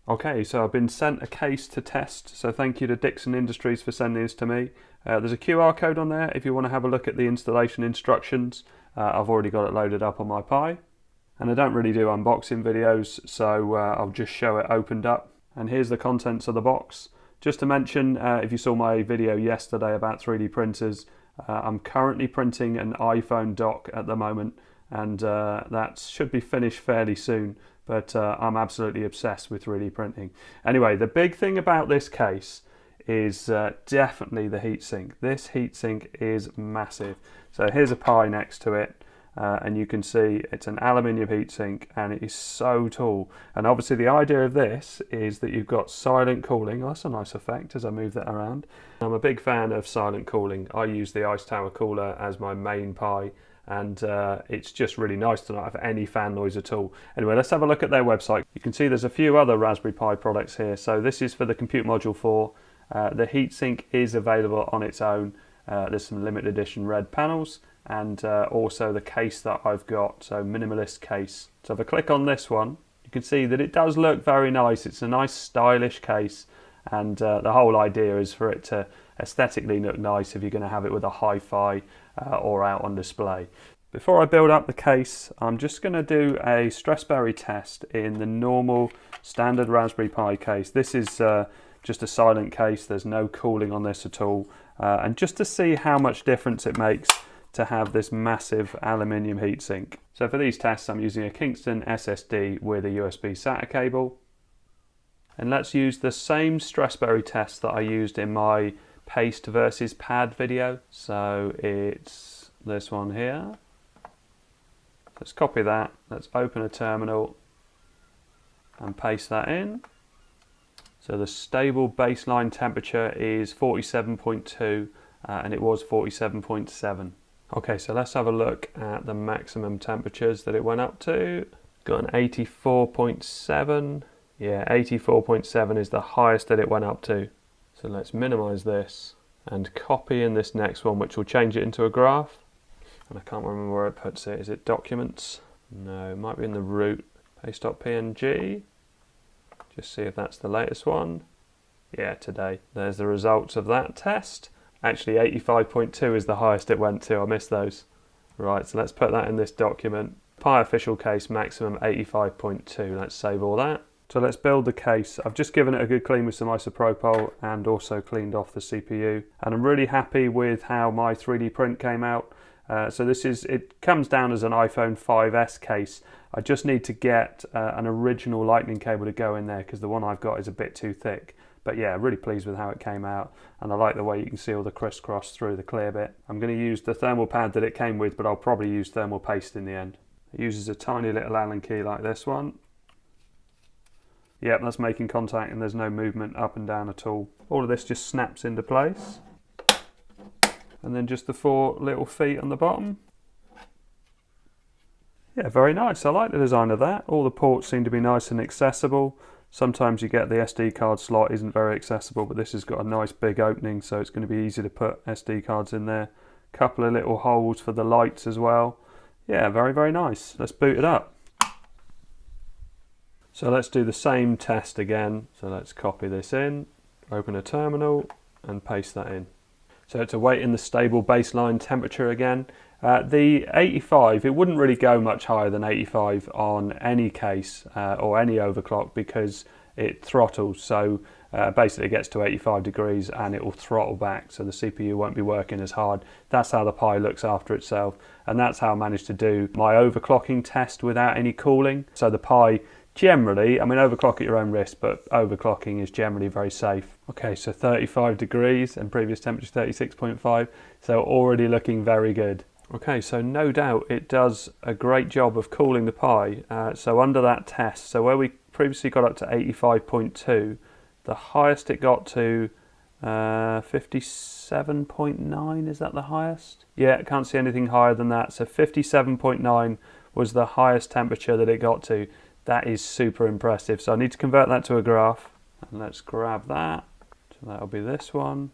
Okay, so I've been sent a case to test, so thank you to Dickson Industries for sending this to me. There's a QR code on there if you want to have a look at the installation instructions. I've already got it loaded up on my Pi, and I don't really do unboxing videos, so I'll just show it opened up. And here's the contents of the box. Just to mention, if you saw my video yesterday about 3D printers, I'm currently printing an iPhone dock at the moment, and that should be finished fairly soon. But I'm absolutely obsessed with 3D printing. Anyway, the big thing about this case is definitely the heatsink. This heatsink is massive. So here's a Pi next to it, and you can see it's an aluminium heatsink, and it is so tall. And obviously the idea of this is that you've got silent cooling. Oh, that's a nice effect as I move that around. I'm a big fan of silent cooling. I use the Ice Tower cooler as my main Pi, and it's just really nice to not have any fan noise at all. Anyway, let's have a look at their website. You can see there's a few other Raspberry Pi products here. So this is for the Compute Module 4. The heatsink is available on its own. There's some limited edition red panels, and also the case that I've got, so minimalist case. So if I click on this one, you can see that it does look very nice. It's a nice stylish case, and the whole idea is for it to aesthetically look nice if you're going to have it with a hi-fi or out on display. Before I build up the case, I'm just going to do a Stressberry test in the normal standard Raspberry Pi case. This is just a silent case, there's no cooling on this at all, and just to see how much difference it makes to have this massive aluminium heatsink. So for these tests I'm using a Kingston SSD with a USB SATA cable, and let's use the same Stressberry test that I used in my paste versus pad video. So it's this one here. Let's copy that, let's open a terminal and paste that in. So the stable baseline temperature is 47.2 and it was 47.7. Okay, so let's have a look at the maximum temperatures that it went up to. Got an 84.7. Yeah, 84.7 is the highest that it went up to. So let's minimize this and copy in this next one, which will change it into a graph. And I can't remember where it puts it. Is it documents? No, it might be in the root. Paste.png. Just see if that's the latest one. Yeah, today. There's the results of that test. Actually 85.2 is the highest it went to. I missed those. Right, so let's put that in this document. Pi official case maximum 85.2. Let's save all that. So let's build the case. I've just given it a good clean with some isopropyl and also cleaned off the CPU. And I'm really happy with how my 3D print came out. So it comes down as an iPhone 5S case. I just need to get an original lightning cable to go in there because the one I've got is a bit too thick. But yeah, really pleased with how it came out, and I like the way you can see all the crisscross through the clear bit. I'm going to use the thermal pad that it came with, but I'll probably use thermal paste in the end. It uses a tiny little Allen key like this one. Yep, that's making contact and there's no movement up and down at all. All of this just snaps into place. And then just the 4 little feet on the bottom. Yeah, very nice. I like the design of that. All the ports seem to be nice and accessible. Sometimes you get the SD card slot isn't very accessible, but this has got a nice big opening, so it's going to be easy to put SD cards in there. Couple of little holes for the lights as well. Yeah, very, very nice. Let's boot it up. So let's do the same test again. So let's copy this in, open a terminal and paste that in. So to wait in the stable baseline temperature again. The 85, it wouldn't really go much higher than 85 on any case or any overclock because it throttles. So basically it gets to 85 degrees and it will throttle back, so the CPU won't be working as hard. That's how the Pi looks after itself, and that's how I managed to do my overclocking test without any cooling. So the Pi generally, I mean, overclock at your own risk, but overclocking is generally very safe. Okay, so 35 degrees and previous temperature 36.5, so already looking very good. Okay, so no doubt it does a great job of cooling the Pi. So under that test, so where we previously got up to 85.2, the highest it got to 57.9, is that the highest? Yeah, can't see anything higher than that. So 57.9 was the highest temperature that it got to. That is super impressive. So I need to convert that to a graph. And let's grab that. So that'll be this one.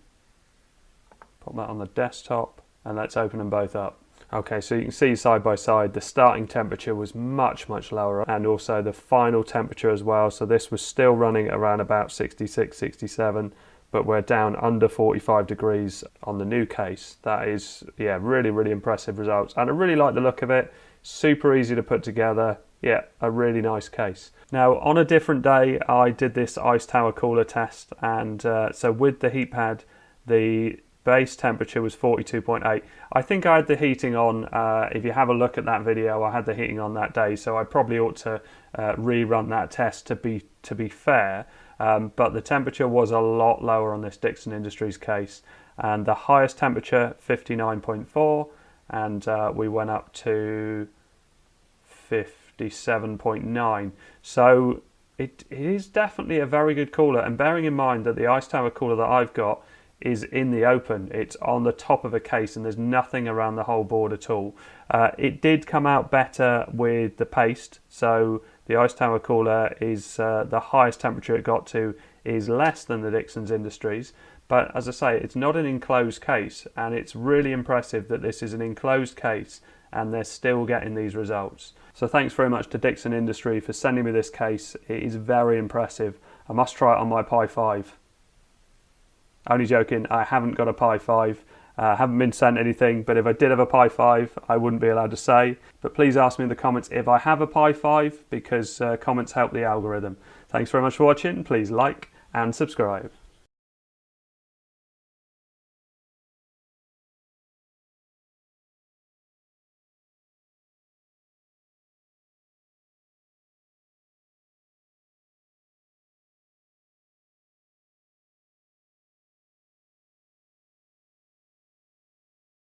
Pop that on the desktop. And let's open them both up. Okay, so you can see side by side the starting temperature was much lower, and also the final temperature as well. So this was still running at around about 66, 67, but we're down under 45 degrees on the new case. That is, yeah, really impressive results, and I really like the look of it. Super easy to put together. Yeah, a really nice case. Now, on a different day, I did this ice tower cooler test, and so with the heat pad, the base temperature was 42.8. I think I had the heating on. If you have a look at that video, I had the heating on that day, so I probably ought to rerun that test to be fair. But the temperature was a lot lower on this Dickson Industries case, and the highest temperature 59.4, and we went up to 57.9. So it is definitely a very good cooler, and bearing in mind that the ice tower cooler that I've got is in the open, it's on the top of a case and there's nothing around the whole board at all. It did come out better with the paste, so the ice tower cooler is the highest temperature it got to is less than the Dickson Industries, but as I say, it's not an enclosed case, and it's really impressive that this is an enclosed case and they're still getting these results. So thanks very much to Dickson Industry for sending me this case. It is very impressive. I must try it on my Pi 5. Only joking, I haven't got a Pi 5, haven't been sent anything, but if I did have a Pi 5, I wouldn't be allowed to say. But please ask me in the comments if I have a Pi 5, because comments help the algorithm. Thanks very much for watching, please like and subscribe.